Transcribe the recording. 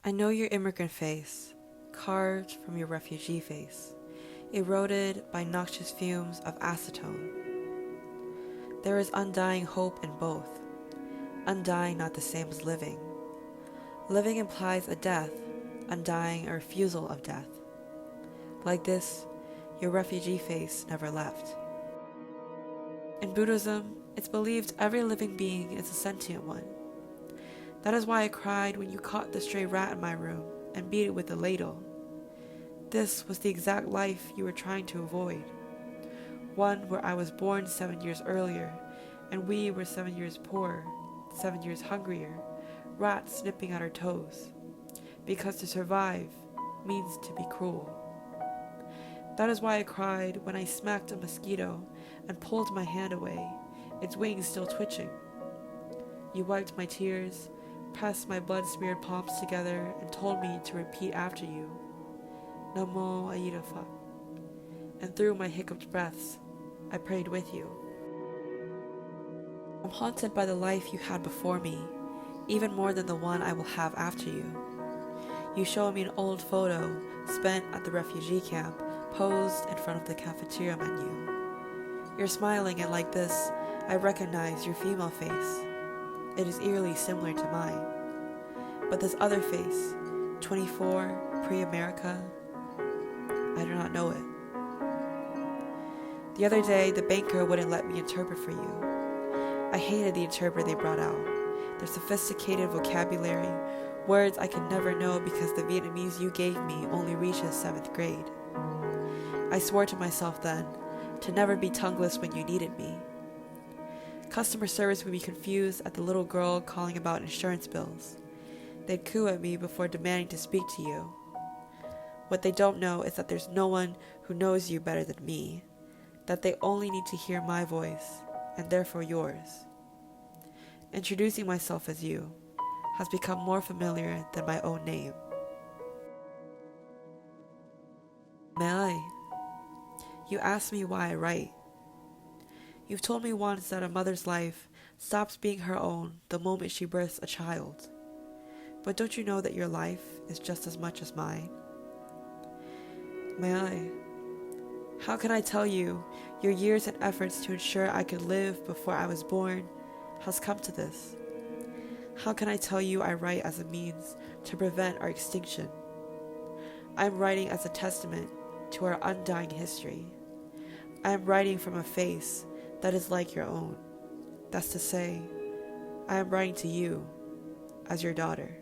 I know your immigrant face, carved from your refugee face, eroded by noxious fumes of acetone. There is undying hope in both, undying not the same as living. Living implies a death, undying a refusal of death. Like this, your refugee face never left. In Buddhism, it's believed every living being is a sentient one. That is why I cried when you caught the stray rat in my room and beat it with a ladle. This was the exact life you were trying to avoid. One where I was born 7 years earlier, and we were 7 years poorer, 7 years hungrier, rats nipping at our toes. Because to survive means to be cruel. That is why I cried when I smacked a mosquito and pulled my hand away, its wings still twitching. You wiped my tears, pressed my blood-smeared palms together, and told me to repeat after you, Namo Ayirafa. And through my hiccuped breaths, I prayed with you. I'm haunted by the life you had before me, even more than the one I will have after you. You show me an old photo spent at the refugee camp, posed in front of the cafeteria menu. You're smiling, and like this, I recognize your female face. It is eerily similar to mine. But this other face, 24, pre-America, I do not know it. The other day, the banker wouldn't let me interpret for you. I hated the interpreter they brought out. Their sophisticated vocabulary, words I could never know because the Vietnamese you gave me only reaches 7th grade. I swore to myself then to never be tongueless when you needed me. Customer service would be confused at the little girl calling about insurance bills. They'd coo at me before demanding to speak to you. What they don't know is that there's no one who knows you better than me, that they only need to hear my voice, and therefore yours. Introducing myself as you has become more familiar than my own name. May I? You asked me why I write. You've told me once that a mother's life stops being her own the moment she births a child. But don't you know that your life is just as much as mine? May I? How can I tell you your years and efforts to ensure I could live before I was born has come to this? How can I tell you I write as a means to prevent our extinction? I am writing as a testament to our undying history. I am writing from a face that is like your own. That's to say, I am writing to you as your daughter.